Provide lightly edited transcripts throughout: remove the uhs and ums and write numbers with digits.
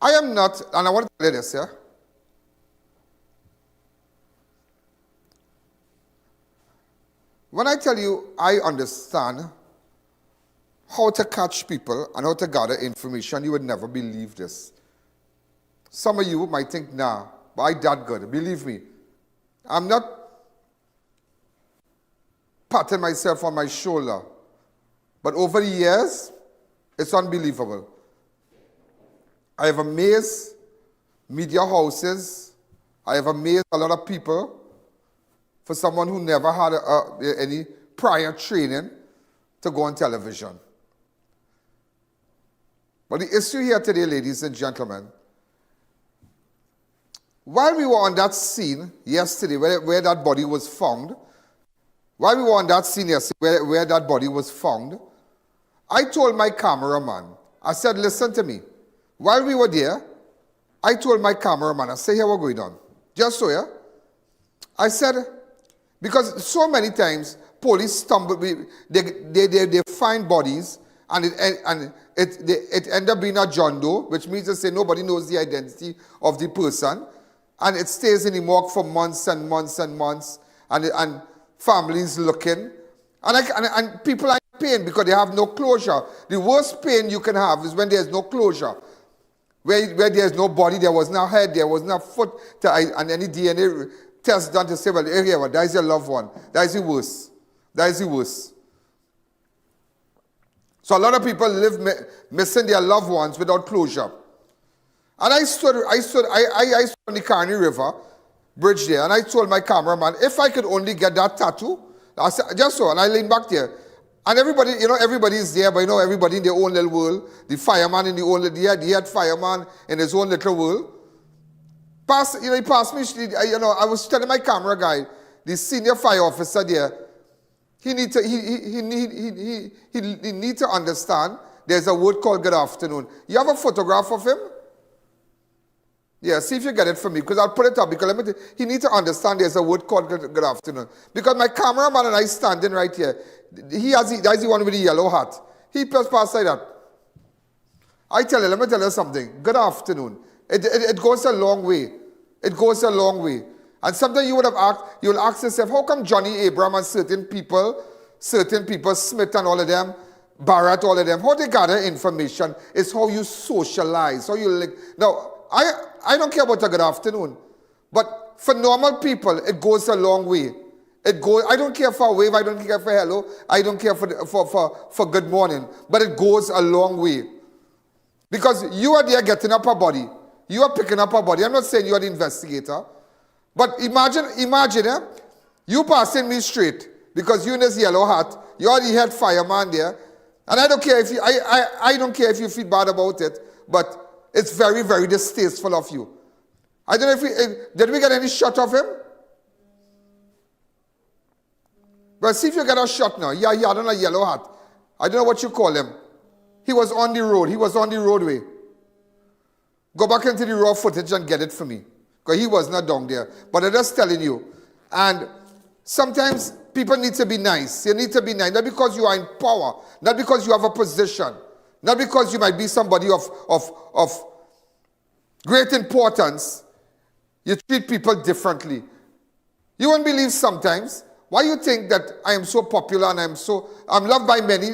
I am not, and I want to tell you this, yeah? When I tell you I understand how to catch people and how to gather information, you would never believe this. Some of you might think, nah, but I that good. Believe me, I'm not patting myself on my shoulder. But over the years, it's unbelievable. I have amazed media houses. I have amazed a lot of people. For someone who never had any prior training to go on television. But the issue here today, ladies and gentlemen, while we were on that scene yesterday where that body was found, while we were on that scene yesterday where that body was found, I told my cameraman, I said, listen to me. While we were there, I told my cameraman, I said, here we're going on. Just so, yeah? I said, because so many times police stumble, they find bodies and it ends up being a John Doe, which means to say nobody knows the identity of the person, and it stays in the morgue for months and months and months, and families looking, and people are in pain because they have no closure. The worst pain you can have is when there's no closure, where there's no body, there was no head, there was no foot, and any DNA test done to say, well, here, well, that is your loved one. That is the worst. That is the worst. So a lot of people live missing their loved ones without closure. And I stood on the Caroni River Bridge there, and I told my cameraman, if I could only get that tattoo, I said, just so, and I leaned back there. And everybody, everybody is there, but everybody in their own little world. The fireman in the own little, the head fireman in his own little world. He passed me, I was telling my camera guy, the senior fire officer there, he need to understand there's a word called good afternoon. You have a photograph of him? Yeah, see if you get it for me, because I'll put it up, because he needs to understand there's a word called good afternoon. Because my cameraman and I standing right here, that's the one with the yellow hat. He just passed like that. Let me tell you something, good afternoon. It goes a long way. It goes a long way. And sometimes you'll ask yourself, how come Johnny Abraham and certain people, Smith and all of them, Barrett, all of them, how they gather information is how you socialize, how you like. Now, I don't care about a good afternoon, but for normal people, it goes a long way. I don't care for a wave, I don't care for hello, I don't care for good morning, but it goes a long way. Because you are there getting up a body. You are picking up a body. I'm not saying you are the investigator. But imagine, you passing me straight because you in this yellow hat, you are the head fireman there, and I don't care if you feel bad about it, but it's very, very distasteful of you. I don't know did we get any shot of him? But see if you get a shot now. Yeah, he had on a yellow hat. I don't know what you call him. He was on the road. He was on the roadway. Go back into the raw footage and get it for me. Because he was not down there. But I'm just telling you. And sometimes people need to be nice. You need to be nice. Not because you are in power. Not because you have a position. Not because you might be somebody of great importance. You treat people differently. You won't believe sometimes why you think that I am so popular and I'm loved by many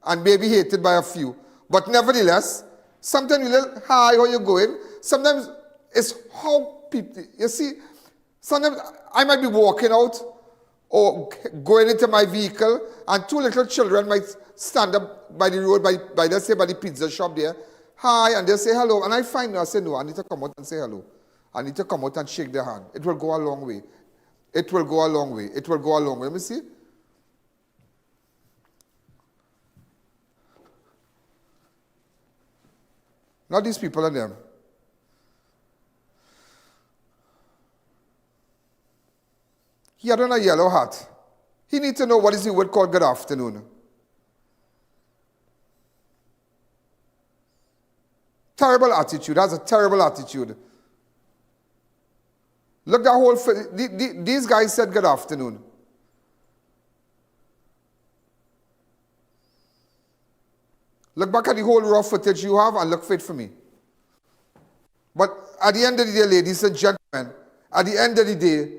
and maybe hated by a few. But nevertheless, sometimes you little, hi, how you going? Sometimes it's how people, you see, sometimes I might be walking out or going into my vehicle and two little children might stand up by the road, let's say by the pizza shop there. Hi, and they say hello. And I find out, I say, no, I need to come out and say hello. I need to come out and shake their hand. It will go a long way. It will go a long way. It will go a long way. Let me see. Not these people and them. He had on a yellow hat. He needs to know what is the word called good afternoon. Terrible attitude. That's a terrible attitude. Look, that whole... These guys said good afternoon. Look back at the whole raw footage you have and look for it for me. But at the end of the day, ladies and gentlemen, at the end of the day,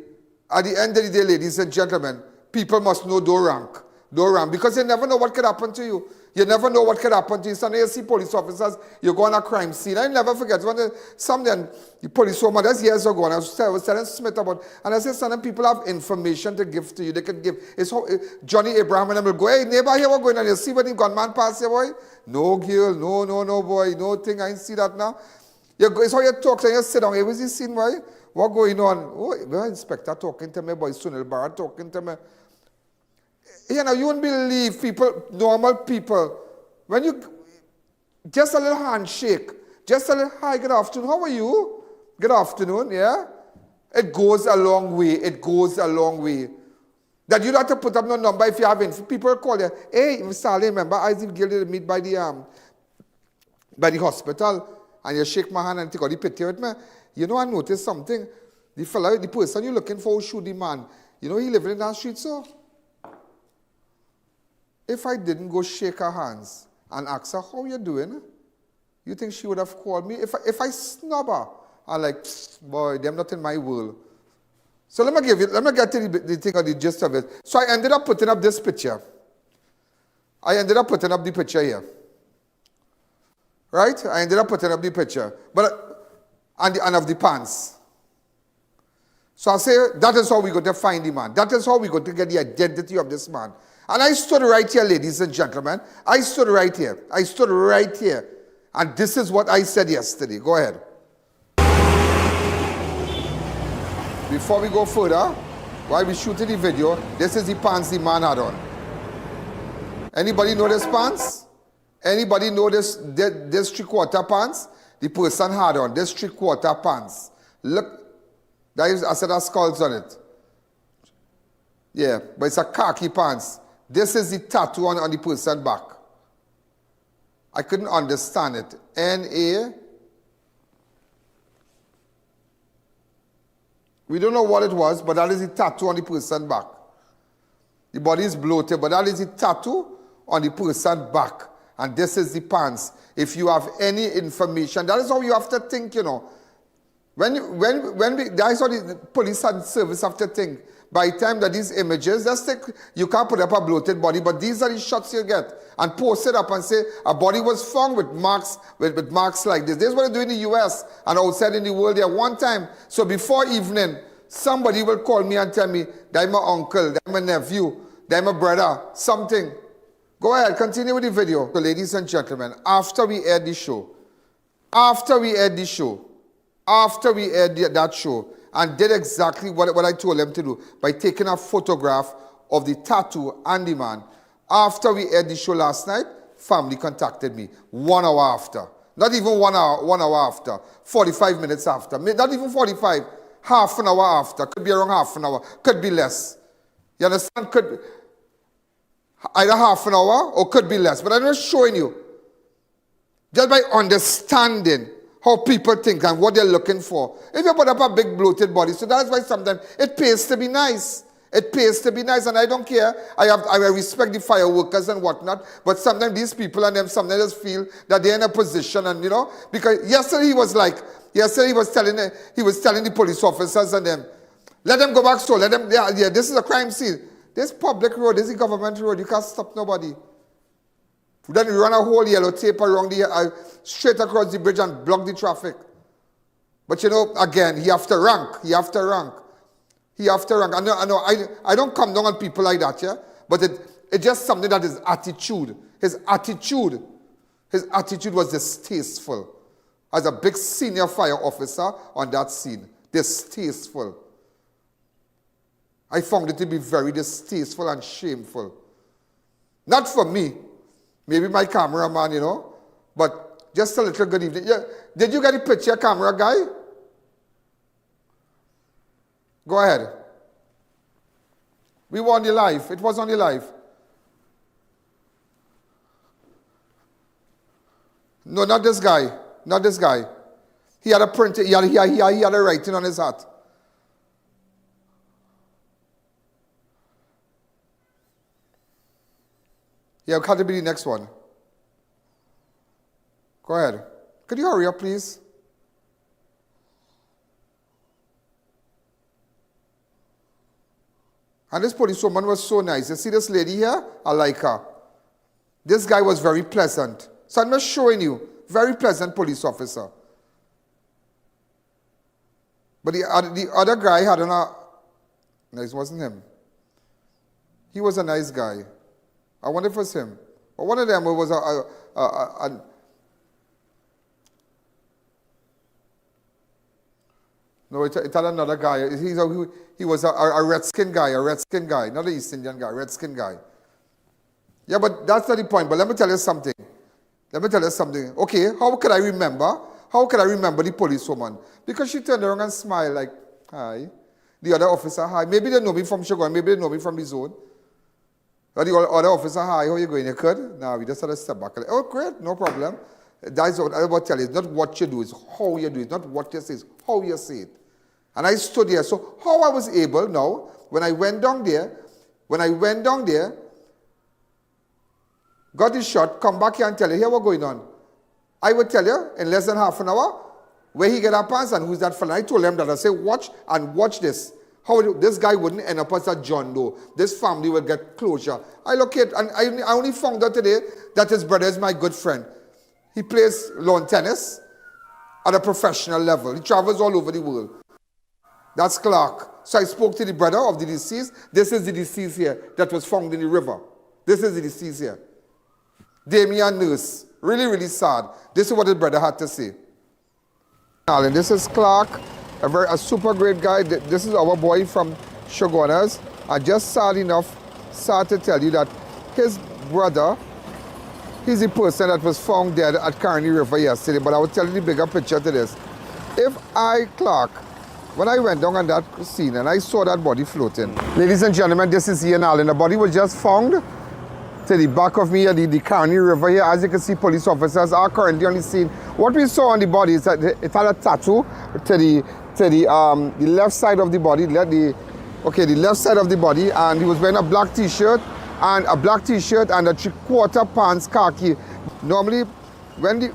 ladies and gentlemen, people must know don't rank. Don't rank. Because you never know what could happen to you. You never know what could happen to you. Sometimes you see police officers, you go on a crime scene. I never forget when the police woman, that's years ago, and I was telling Smith about, and I said, sometimes people have information to give to you. They can give. It's how Johnny Abraham and them will go, hey, neighbor, here we're going on. You see when the gunman pass here, boy? No, girl, no, boy, no thing. I didn't see that now. It's how you talk, and you sit down. Hey, what's this scene, boy? What going on? Oh, the inspector talking to me, boy, Sunil Barra talking to me. You know, you wouldn't believe people, normal people, when you, just a little handshake, just a little, hi, good afternoon, how are you? Good afternoon, yeah? It goes a long way, it goes a long way. That you don't have to put up no number if you have info. People call you, hey, Mr. Alleyne, remember Isaac Gildy meet by the hospital, and you shake my hand and take out the picture with me. You know, I noticed something. The fella, the person you're looking for, shoot the man. You know, he living in that street, so. If I didn't go shake her hands and ask her, how you doing? You think she would have called me? If I snub her, I'm like, boy, they're not in my world. So let me get to the thing or the gist of it. So I ended up putting up this picture. I ended up putting up the picture here. Right? I ended up putting up the picture. And of the pants. So I say, that is how we're going to find the man. That is how we're going to get the identity of this man. And I stood right here, ladies and gentlemen. I stood right here. I stood right here. And this is what I said yesterday. Go ahead. Before we go further, while we shooting the video, this is the pants the man had on. Anybody know this pants? Anybody know this three-quarter pants? The person had on this three-quarter pants. Look, I said that skulls on it. Yeah, but it's a khaki pants. This is the tattoo on the person's back. I couldn't understand it. N-A. We don't know what it was, but that is the tattoo on the person's back. The body is bloated, but that is the tattoo on the person's back. And this is the pants. If you have any information, that is how you have to think, you know. That is how the police and service have to think. By the time that these images, you can't put up a bloated body, but these are the shots you get. And post it up and say, a body was found with marks like this. This is what they do in the US and outside in the world there one time. So before evening, somebody will call me and tell me, that's my uncle, that's my nephew, that's my brother, something. Go ahead, continue with the video. So ladies and gentlemen, after we aired that show, and did exactly what I told them to do by taking a photograph of the tattoo and the man. After we aired the show last night, family contacted me 1 hour after. Not even 1 hour after. 45 minutes after. Not even 45. Half an hour after. Could be around half an hour. Could be less. You understand? Could be either half an hour or could be less. But I'm just showing you. Just by understanding how people think and what they're looking for. If you put up a big bloated body, so that's why sometimes it pays to be nice. It pays to be nice, and I don't care. I respect the fire workers and whatnot, but sometimes these people and them sometimes just feel that they're in a position, and you know, because yesterday he was telling the police officers and them, let them go back so, let them, yeah, this is a crime scene. This public road, this is a government road, you can't stop nobody. Then you run a whole yellow tape around straight across the bridge and block the traffic. But you know, again, he have to rank. I don't come down on people like that, yeah? But it's just something that is attitude. His attitude was distasteful. As a big senior fire officer on that scene, distasteful. I found it to be very distasteful and shameful. Not for me. Maybe my cameraman, you know, but just a little good evening. Yeah. Did you get a picture, camera guy? Go ahead. We were on the live. It was on the live. No, not this guy. Not this guy. He had a print. He had a writing on his hat. Yeah, got to be the next one. Go ahead. Could you hurry up, please? And this policewoman was so nice. You see this lady here? I like her. This guy was very pleasant. So I'm just showing you. Very pleasant police officer. But the other guy had on a... No, it wasn't him. He was a nice guy. I wonder if it was him. But one of them was no, it had another guy. He was a red-skinned guy, not an East Indian guy, red-skinned guy. Yeah, but that's not the point. But let me tell you something. Okay, how could I remember? How could I remember the policewoman? Because she turned around and smiled like, hi. The other officer, hi. Maybe they know me from Sugar, maybe they know me from the zone. Or the other officer, hi, how are you going? You could? No, we just had to step back. Oh, great, no problem. That's what I want to tell you. It's not what you do, it's how you do it. It's not what you say, it's how you say it. And I stood there. So how I was able now, when I went down there, got his shot, come back here and tell you, here what's going on. I would tell you in less than half an hour where he get up pants and who's that fella. I told him that I say, watch this. How this guy wouldn't end up as a John Doe. This family would get closure. I locate, and I only found out today that his brother is my good friend. He plays lawn tennis at a professional level. He travels all over the world. That's Clark. So I spoke to the brother of the deceased. This is the deceased here that was found in the river. This is the deceased here. Damian Nurse. Really, really sad. This is what his brother had to say. Alleyne, this is Clark, a super great guy. This is our boy from Shogunas. I just sad to tell you that his brother, he's the person that was found dead at Caroni River yesterday, but I will tell you the bigger picture to this. If Clark, when I went down on that scene and I saw that body floating, ladies and gentlemen, this is Ian Alleyne. The body was just found to the back of me at the Caroni River here. As you can see, police officers are currently on the scene. What we saw on the body is that it had a tattoo to the left side of the body, the left side of the body, and he was wearing a black t-shirt and a three-quarter pants khaki. Normally, when they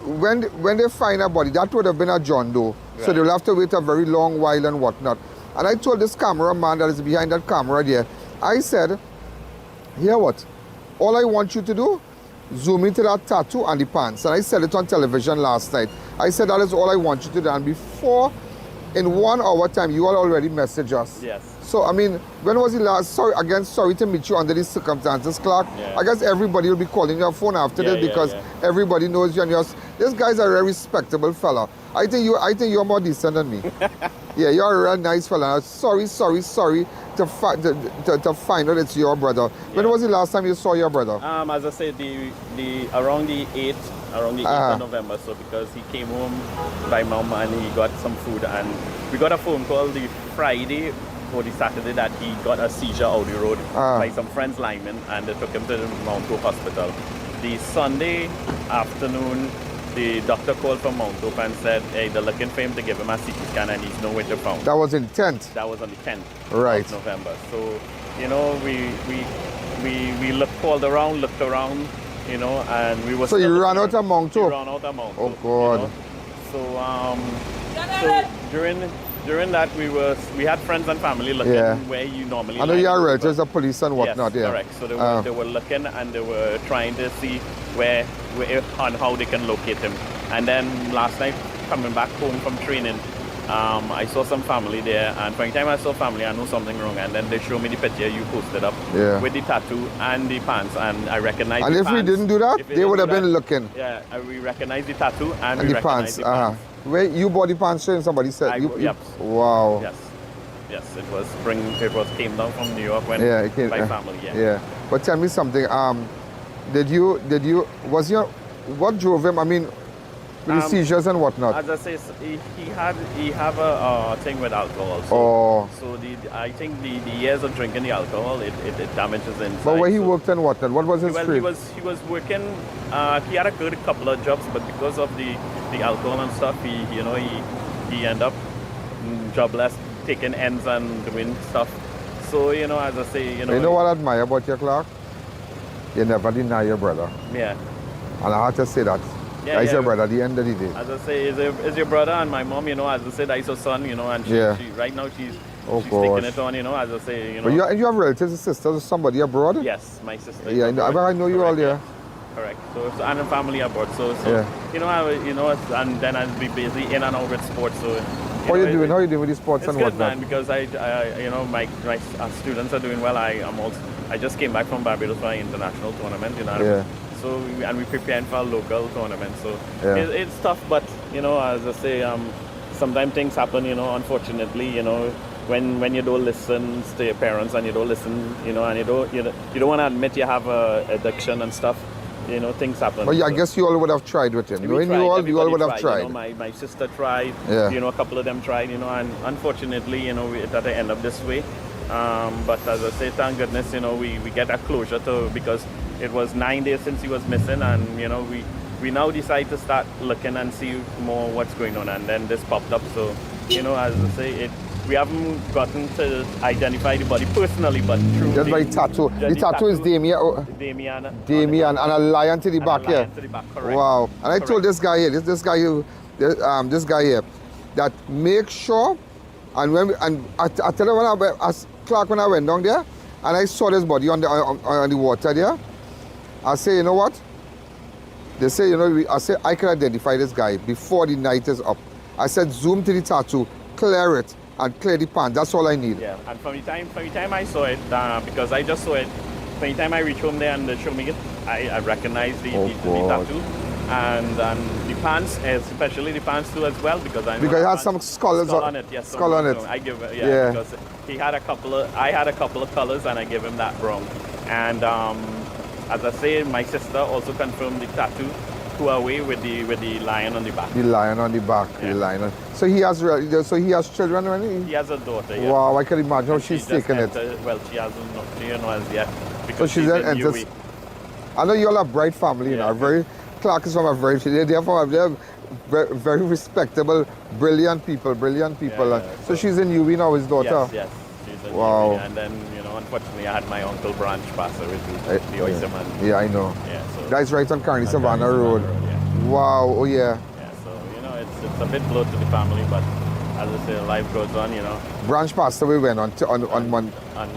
find a body, that would have been a John Doe. Right. So they'll have to wait a very long while and whatnot. And I told this cameraman that is behind that camera there, I said, hear what? All I want you to do, zoom into that tattoo and the pants. And I said it on television last night. I said that is all I want you to do. And before, in 1 hour time, you all already messaged us. Yes. So, I mean, when was the last? Sorry to meet you under these circumstances, Clark. Yeah. I guess everybody will be calling your phone after this because everybody knows you and yours. This guy's a very respectable fella. I think you're more decent than me. Yeah, you're a real nice fella. Sorry to find out it's your brother. Yeah. When was the last time you saw your brother? As I said, around the 8th of November. So because he came home by mom and he got some food, and we got a phone call the Friday or the Saturday that he got a seizure out the road by some friends linemen, and they took him to the Mount Hope Hospital. The Sunday afternoon, the doctor called from Mount Hope and said, hey, they're looking for him to give him a CT scan and he's nowhere to found. That was in 10th? That was on the 10th of November. So, you know, we called around, looked around, you know, and we were... So you ran out of Mount Hope? We ran out of Mount Hope. Oh, God. You know? So during that, we had friends and family looking where you normally... I know you are relatives of police and whatnot, yes, correct. So they were looking and they were trying to see where and how they can locate him. And then last night, coming back home from training, I saw some family there, and for the time I saw family, I know something wrong. And then they showed me the picture you posted up with the tattoo and the pants, and I recognized the pants. And if we didn't do that, they would have been looking. Yeah, we recognized the tattoo and we recognized the pants. Where you bought the pants and somebody said yep. Wow. Yes, it came down from New York when by family. Yeah. But tell me something. What drove him? I mean, with the seizures and whatnot. As I say, he have a thing with alcohol. So I think the years of drinking the alcohol, it damages inside. But where he worked and whatnot, what was his trade? He was working. He had a good couple of jobs, but because of the alcohol and stuff, he ended up jobless, taking ends and doing stuff. So as I say, You know what I admire about you, Clark? You never deny your brother. Yeah. And I have to say that. That's your brother at the end of the day. As I say, is your brother, and my mom, as I said, is her son, and she right now Oh, she's gosh. taking it on, as I say, But you have relatives and sisters, somebody abroad? Yes, my sister. Yeah, I know you all there. Correct. So and a family abroad. So Yeah. and then I'll be busy in and out with sports. So How you doing? How you doing with the sports and good, whatnot? man, because my students are doing well. I just came back from Barbados for an international tournament, Yeah. So we're preparing for a local tournament. So Yeah. it's tough, but as I say, sometimes things happen. Unfortunately, when you don't listen to your parents and you don't listen, and you don't want to admit you have a addiction and stuff. Things happen. But yeah, I guess you all would have tried with him. You all would have tried. My sister tried. Yeah. A couple of them tried. And unfortunately, it end up this way. But as I say, thank goodness, we get a closure because it was 9 days since he was missing, and we now decide to start looking and see more what's going on, and then this popped up. So as I say, we haven't gotten to identify the body personally, but through just by tattoo. The tattoo is Damian. Damian and a lion to the back here. Wow. And I told this guy here, this guy here, that make sure, and I tell you as Clark, when I went down there and I saw this body on the water there, I say, you know what? They say, I say I can identify this guy before the night is up. I said zoom to the tattoo, clear it, and clear the pan. That's all I need. Yeah, and from the time I saw it, because I just saw it, from the time I reached home there and they showed me it, I recognized the tattoo. And the pants, especially the pants too as well, because I know because it has some skull on it. Yes, skull on it. I give because I had a couple of colors, and I gave him that brown. And as I say, my sister also confirmed the tattoo to away with the lion on the back. The lion on the back. Yeah. The lion. So he has children already? He has a daughter. Yeah. Wow, I can imagine how she's taking it. Well, she hasn't as yet. So she's enters. I know you all have bright family, Clark is from a very, they're very, very respectable, brilliant people. So she's in UV now, his daughter? Yes, she's in UV. And then, unfortunately, I had my uncle Branch pass away with the oyster man. Yeah, I know. Yeah, so that's right on Caroni Savannah Road. Yeah. Wow, oh yeah. Yeah, so, it's a bit blow to the family, but as I say, life goes on, Branch passed away when? On Monday? On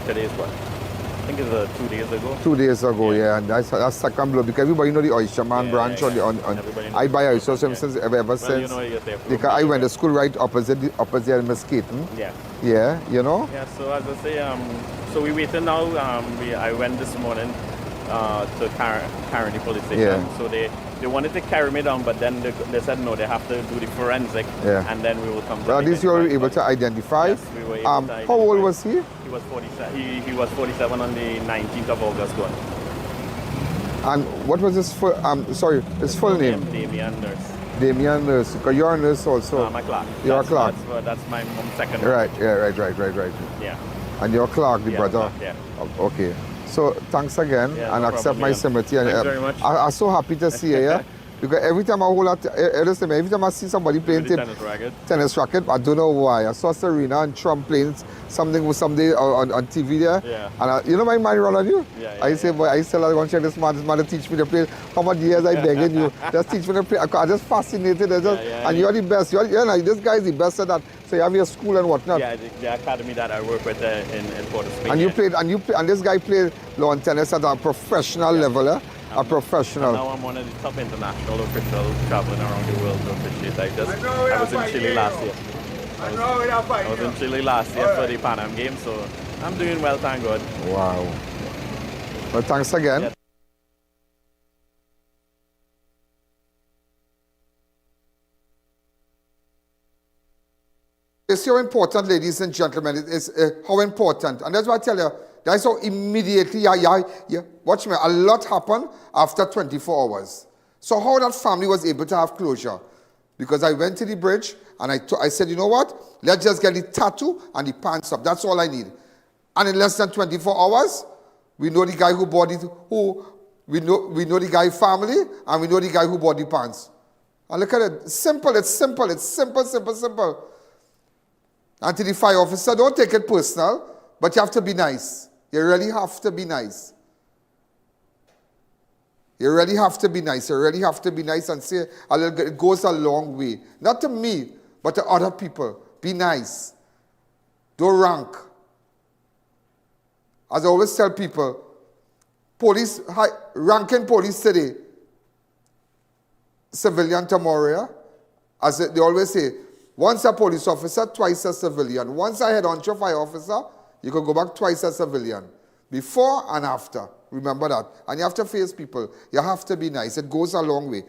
today's what? I think it's 2 days ago. 2 days ago, yeah. And that's second blow because everybody know the oyster man Branch on I buy oyster since ever since. I went to school right opposite Mesquite. Yeah. Yeah, Yeah, so as I say, so we waited now. I went this morning to Caroni Police Station. Yeah. So they wanted to carry me down, but then they said no, they have to do the forensic, and then we will come to. Well, at least you were able to identify. Yes, we were able to identify. How old was he? He was 47. He was 47 on the 19th of August. And what was his full? His full name? Damian Nurse. Damian Nurse. Because you're a nurse also. I'm a clerk. You're a clerk. That's my mom's second. Right. Yeah. Right. Yeah. And you're Clark, the brother. Clark, yeah. Okay. So thanks again, and no accept problem, my sympathy. And thanks very much. I'm so happy to see you here. Because every time every time I see somebody playing tennis racket, I don't know why. I saw Serena and Trump playing something with somebody on TV there. Yeah. And my mind run on you. Yeah, I say, boy, I still want to check this man to teach me to play. How much years I begging you? Just teach me to play. I'm just fascinated. And you're the best. This guy is the best at that. So you have your school and whatnot. Yeah, the academy that I work with in Port of Spain. And you played, and this guy played lawn tennis at a professional level, eh? A professional. Now I'm one of the top international officials traveling around the world to officiate. I was in Chile last year. I was in Chile last year for the Pan Am Games, so I'm doing well, thank God. Wow. Well, thanks again. Yeah. It's so important, ladies and gentlemen. It's how important. And that's why I tell you, that's how immediately, watch me, a lot happened after 24 hours. So how that family was able to have closure? Because I went to the bridge and I said, you know what? Let's just get the tattoo and the pants up. That's all I need. And in less than 24 hours, we know the guy who bought it, we know the guy family, and we know the guy who bought the pants. And look at it. It's simple. And to the fire officer, don't take it personal, but you have to be nice. You really have to be nice. You really have to be nice. And say, it goes a long way. Not to me, but to other people. Be nice. Don't rank. As I always tell people, ranking police today, civilian tomorrow, yeah? As they always say, once a police officer, twice a civilian. Once a head honcho fire officer, you can go back twice a civilian. Before and after. Remember that. And you have to face people. You have to be nice. It goes a long way.